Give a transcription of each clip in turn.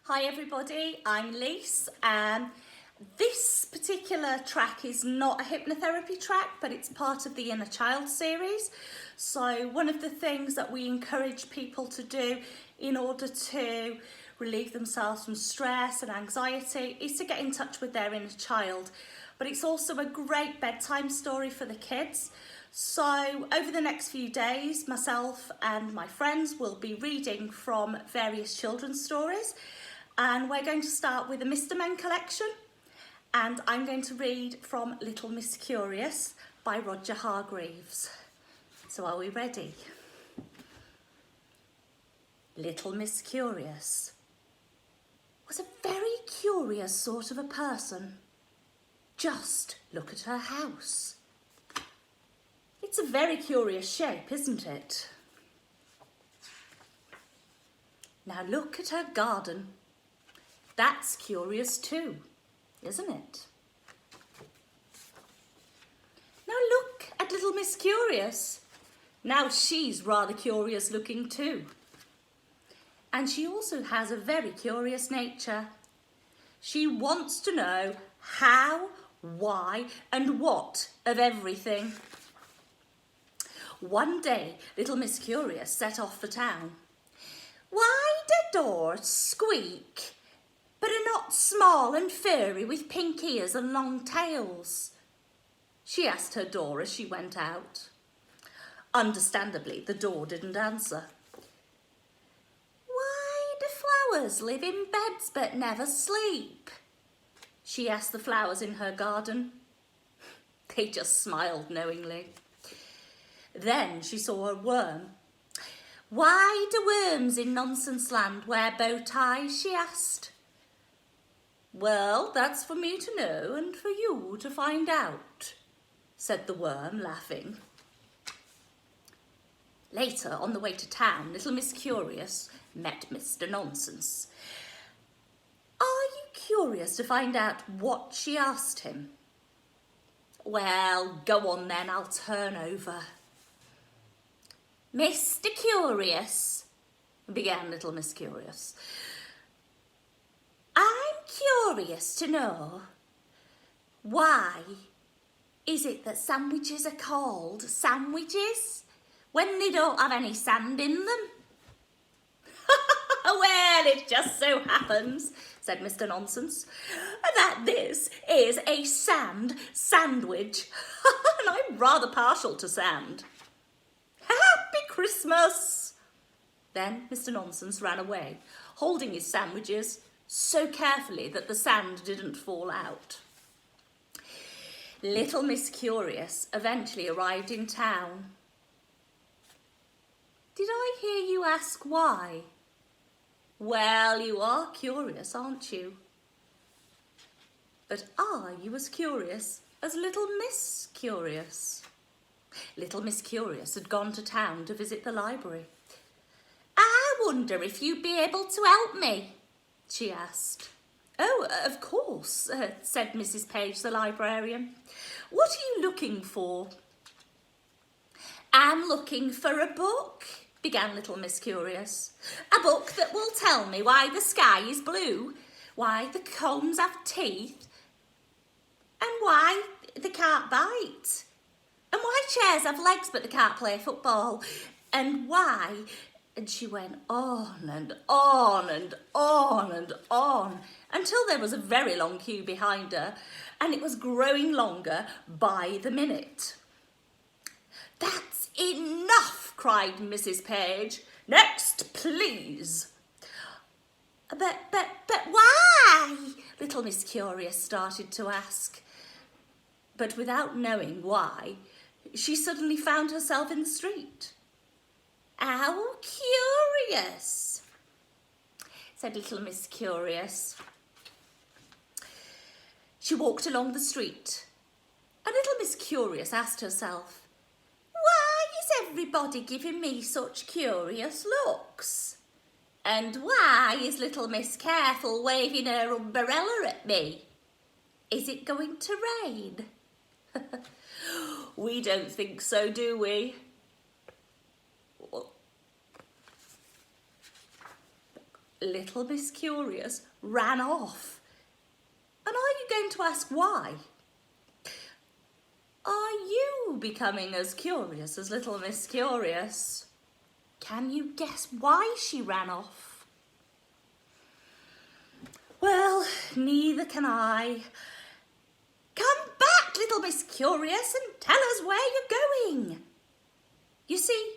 Hi everybody, I'm Lise and this particular track is not a hypnotherapy track, but it's part of the Inner Child series. So one of the things that we encourage people to do in order to relieve themselves from stress and anxiety is to get in touch with their inner child. But it's also a great bedtime story for the kids. So over the next few days, myself and my friends will be reading from various children's stories. And we're going to start with the Mr. Men collection, and I'm going to read from Little Miss Curious by Roger Hargreaves. So are we ready? Little Miss Curious was a very curious sort of a person. Just look at her house. It's a very curious shape, isn't it? Now look at her garden. That's curious too, isn't it? Now look at little Miss Curious. Now she's rather curious looking too. And she also has a very curious nature. She wants to know how, why, and what of everything. One day, little Miss Curious set off for town. Why do doors squeak, but are not small and furry with pink ears and long tails? She asked her door as she went out. Understandably, the door didn't answer. Why do flowers live in beds but never sleep? She asked the flowers in her garden. They just smiled knowingly. Then she saw a worm. Why do worms in Nonsense Land wear bow ties? She asked. Well, that's for me to know and for you to find out, said the worm, laughing. Later, on the way to town, little Miss Curious met Mr. Nonsense. Are you curious to find out what she asked him? Well, go on then, I'll turn over. Mr. Curious, began little Miss Curious. I'm curious to know, why is it that sandwiches are called sandwiches when they don't have any sand in them? Well, it just so happens, said Mr. Nonsense, that this is a sand sandwich, and I'm rather partial to sand. Happy Christmas! Then Mr. Nonsense ran away, holding his sandwiches so carefully that the sand didn't fall out. Little Miss Curious eventually arrived in town. Did I hear you ask why? Well, you are curious, aren't you? But are you as curious as Little Miss Curious? Little Miss Curious had gone to town to visit the library. I wonder if you'd be able to help me, she asked. Oh, of course, said Mrs. Page, the librarian. What are you looking for? I'm looking for a book, began little Miss Curious. A book that will tell me why the sky is blue, why the combs have teeth, and why they can't bite, and why chairs have legs but they can't play football, and why... And she went on and on and on and on until there was a very long queue behind her, and it was growing longer by the minute. That's enough, cried Mrs. Page. Next, please. But why? Little Miss Curious started to ask. But without knowing why, she suddenly found herself in the street. How curious, said little Miss Curious. She walked along the street, and little Miss Curious asked herself, why is everybody giving me such curious looks? And why is little Miss Careful waving her umbrella at me? Is it going to rain? We don't think so, do we? little Miss Curious ran off. And are you going to ask why? Are you becoming as curious as little Miss Curious? Can you guess why she ran off? Well, neither can I. Come back, little Miss Curious, and tell us where you're going. You see,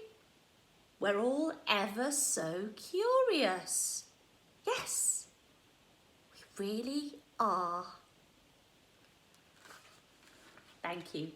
we're all ever so curious. Yes, we really are. Thank you.